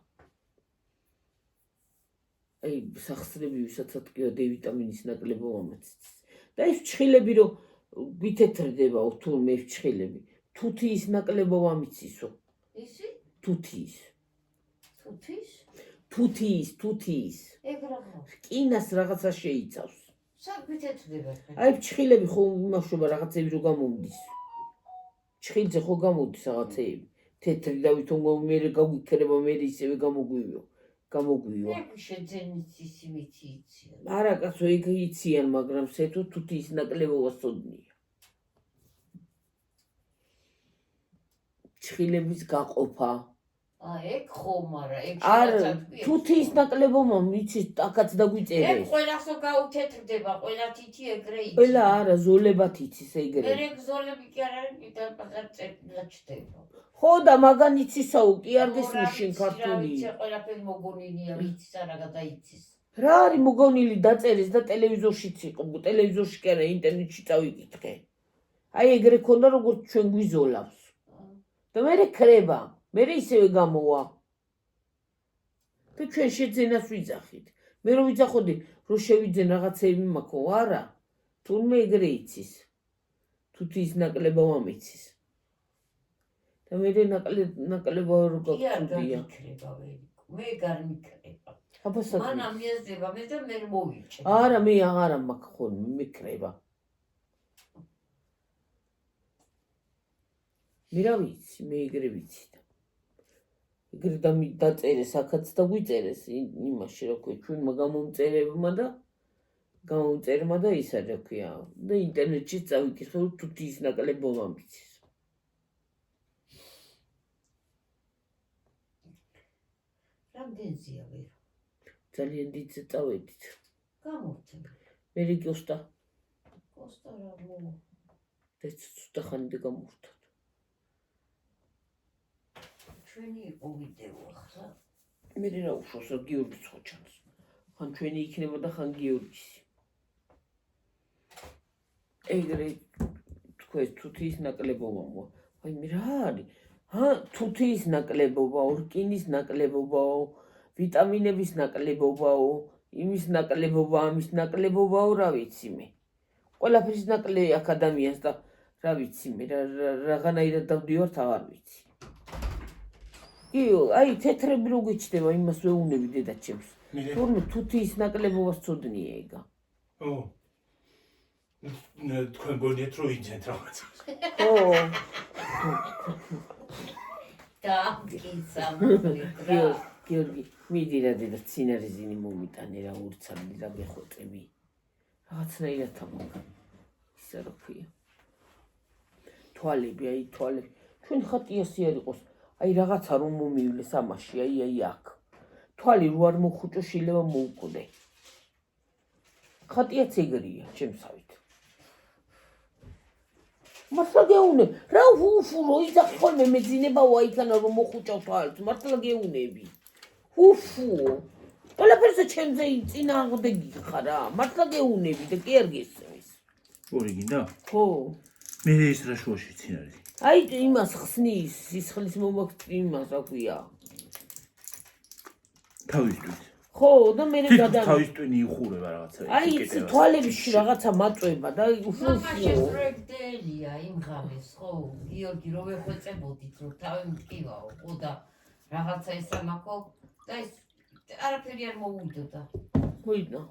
აი, სახსრები ვისაც ატკივა დ-ვიტამინის ნაკლებობამაც. და ეს ფრჩხილები რომ ვითეთრდებაო თურმე ფრჩხილები. თუთიის ნაკლებობა მიცისო. ისი? თუთიის. თუთის? თუთიის. ეგ რაღა. რკინას რაღაცა შეიცავს. საქმით ეთრდება ხე. აი ფრჩხილები ხო იმავშობა რაღაცები რო გამომდის. ფრჩხილზე ხო გამოდის რაღაცეები. თეთრი და ვითომ მე გაგვიქრება მე ისევე გამოგვივიო. ეგ შეძენიც ისი მიცი. არა კაცო ეგ იციან, მაგრამ სეთო თუთიის ნაკლებობა სწოდნია. ფრჩხილების გაყოფა. ეგ ხო, მაგრამ ეგ არა, თუთიის ნაკლებობა მიცის ტაკაც დაგვიწერეს. ეგ ყველასო გაუთეთრდება, ყველა თითი ეგრე იცი. ყველა არა, ზოლებად იცის ეგრე. ეგ ზოლები კი არ არის, კიდევ პატარა წერტილა ჩდება. ხო და მაგან იცისაო, კი არ გესმის შენ ქართული. ვიცი, ყველაფერი მოგონილია, ვიცი არა გადაიცის. რა არის მოგონილი დაწერეს და ტელევიზორშიც იყო, ტელევიზორში კი არა, ინტერნეტში წავიკითხე. აი ეგრე ქონდა როგორც ჩვენ გვიზოლავს. და მერე ქრება, მერე ისევე გამოვა. და ჩვენ შეძენას ვიძახით. მე რომ ვიძახოდი, რომ შევიძენ რაღაცეები მაქო, არა. თურმე ეგრე იცის. თუთიის ნაკლებობა მიცის. და მერე ნაკლებობა რო გაგწუდია. მე გარ მიქრება. აბასაც მანამ მიეძება მე და მე მოვიჭე. არა, მე აღარ მაქვს ხოლმე მიქრება. მე რა ვიცი, მე ეგრე ვიცი და. ეგრე დაწერეს, აქაც და გვიწერეს იმაში, რა ქვია, ჩვენმა გამომწერებმა და ისა რა ქვია, და ინტერნეტში წავიკითხე, რომ თუთიის ნაკლებობა მიცის. რამდენზეა ვერ? ძალიან დიდზე წავედით. გამოვთემ. მე რიგოსტა. კოსტა რა მო. და ცოტა ხანი და გამოვთო. ჩვენი იყო ვიდეო ახლა. მე რა უშავს რა გიორგის ხოჩანს. ხან ჩვენი იქნება და ხან გიორგისი. ეგრე თქვენ თუთიის ნაკლებობა მო. აი მე რა არის? თუთიის ნაკლებობა, ორკინის ნაკლებობაო, ვიტამინების ნაკლებობაო, იმის ნაკლებობა, ამის ნაკლებობაო, რა ვიცი მე. ყველაფრის ნაკლები აქ ადამიანს და რა ვიცი მე, რაღაცნაირად დავდივართ, აღარ ვიცი. აი თეთრები რო გიჩნდება, იმას ვეუნები დედაჩემს. თურმე თუთიის ნაკლებობა სწოდნია ეგა. ო. თქვენ გონიათ რომ იძენთ რაღაცას. ხო. და გიორგი, მიდი რა დედა ცინარიზინი მომიტანე რა ურცალი რა გეხოწები. რაღაცნაირად ამოგა. ისა რა ქვია. თვალები, აი თვალები. ჩვენ ხატიასი არ იყოს. აი რაღაცა რომ მომივლეს ამაში, აი აქ. თვალი რო არ მოხუჭო შეიძლება მოუკვდე. ხატიაც ეგრეა, ჩემსავით. მართლა გეუნები, რა უფურო იძახი ხოლმე მეძინებაო აიქანა რომ მოხუჭავ თვალს, მართლა გეუნები. უფუო. ყველაფერზე ჩემზე წინააღმდეგი ხარ რა, მართლა გეუნები და კი არ გესმის. ორი გინდა? ხო. მე ეს რა შუაში წინ არის? აი იმას ხსნის სისხლის მომაკვეთი იმას აქვია. თავისთვის. ხო და მე თვითონ გადავ თავის ტვინი იხურება რაღაცა. აი იცი თვალებში რაღაცა მაწვება და მამაშენ უშუშო. პროექტელია იმ ღამეს, ხო, გიორგი რო ვეხვეწებოდით, რომ თავი მტკივაო, ხო და რაღაცა ესამაკო და ეს არაფერი არ მოუვიდოდა. მოინა.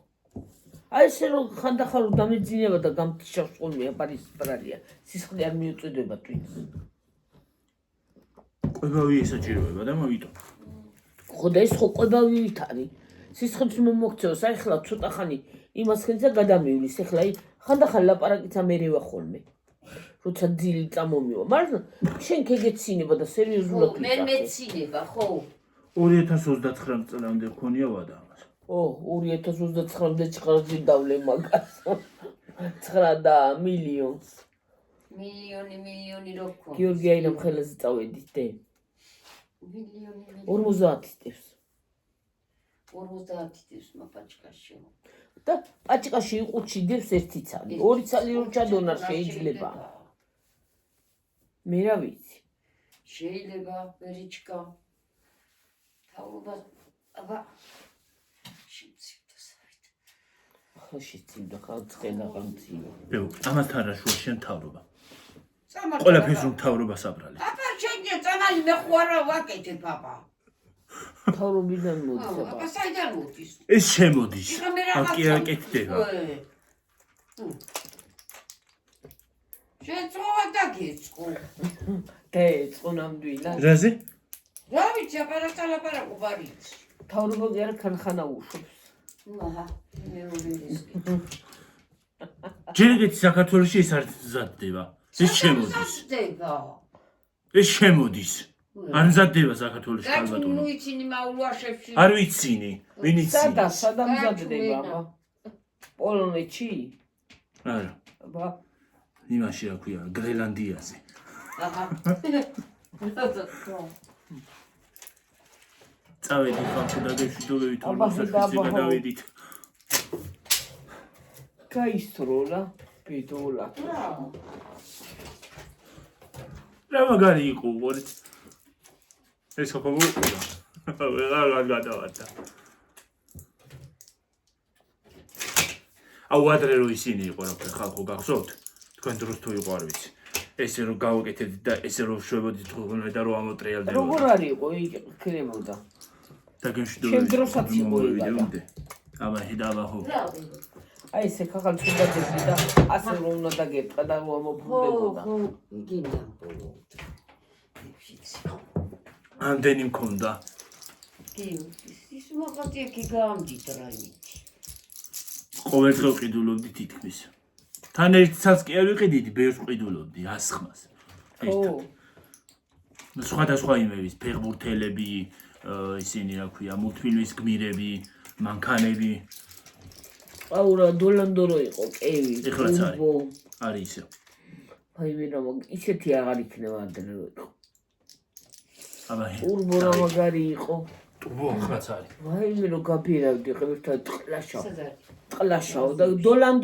აი ესე რომ ხანდახან რომ დამეძინება და გამტიშავს ხოლმე აპარისპრალია. სისხლი არ მიუწვდება ტვინს. ყვებავი ესაჭიროება და მოვიტო. ხო და ეს ხო ყვებავით არის. სისხლის მომოქცევას აი ხლა ცოტა ხანი იმასქენცა გადამივლის. ეხლა აი ხანდახან ლაპარაკიცა მერევა ხოლმე. როცა ძილი წამომივა. მაგრამ შენ ქეგეცინება და სერიოზულად მე მეცინება, ხო? 2029 წლამდე ქონია ვადა ამას. 2029-მდე ჭყარდავლე მაგას. 9 და მილიონს. მილიონი რო გქონდა. გიორგი აი რამ ხელაზე წავედით დე. მილიონი 50 ტევს. 50 ტევს მაპაჭკაში. და პაჭკაში იყუჩი დევს 1 ცალი. 2 ცალი რო ჩადონარ შეიძლება. მე რა ვიცი. შეიძლება ვერიჩკა. თავობა აბა შემცირდასავით. ხო შეცინდა ხალხენა გამციო. ბეუ, ამასთან რა შუა შენ თავრობა. წამალი. ყველაფერს რომ თავრობას აბრალე. აბა შენია წამალი მე ხوارა ვაკეთებ აბა. თავრობიდან მოდის აბა აბა. საიდან მოდის? ეს შემოდის. ეხლა მე აკი რაღაცა აკეთდება. შენ წოვა დაგეწყო. დე წონამდვილა. რაზე? რა ვიცი აბა რა ლაპარაკობ არის? თავრობა კი არა ხანხანა უშვებს. აჰა, მე მოვიდეს. ჯერ ეგეთი საქართველოში ეს არ მზადდება. ეს შემოდის. ხდება. ეს შემოდის. არ მზადდება საქართველოში გაჩვენ ხალბატონო. მოიცინი მაულვაშებში. არ ვიცინი, ვინ იცინი? სადა მზადდება აბა. პოლონეთში? არა, აბა. იმაში რა ქვია, გრენლანდიაზე. აჰა. წავედი ხალხი და გეშვიდობებით აბა, 47-ზე აბა, გადავედით. გაისროლა ბედოლა. რა მაგარი იყო, უყურეთ. ეს ხო მოუყურა. ვეღარ გადავარდა. აუ ადრე რო ისინი იყო რა ხალხო გახსოვთ? თქვენ დროს თუ იყო არ ვიცი. ესე რომ გავაკეთებდით და ესე რომ შვებოდით ხოლმე და რომ ამოტრიალდებოდა. როგორ არის იყო იქ ქრებოდა? და გეშვიდობებით. შენ დროსაც იყო იგადა. აბა ჰიდაბა ხო. აი ესე ხახალ წუდადებდი და ასე რომ უნდა დაგეპყა და რომ ამოფუნდებოდა. ხო, იგინდა ბოლო. ამდენი მქონდა. კი, ის მოხდი კი გაამდიდრა იმით. ყოველდღე ვყიდულობდი თითქმის. თან ერთსაც კი არ ვიყიდიდი, ბევრს ვყიდულობდი 100 ხმას. ხო. სხვადასხვა იმების, ფეხბურთელები, ისინი რა ქვია, მულტფილმის გმირები, მანქანები. აუ რა დოლანდორო იყო, კევი. ეხლაც არის. არის ისე. აი მე რა ისეთი აღარ იქნება ადრე რო იყო. აბა ურბო რა მაგარი იყო. ტუბო ახლაც არის. აი მე რო გაფირავდი ხე ერთად ტყლაშავ. სადაც ტყლაშავ და დოლანდო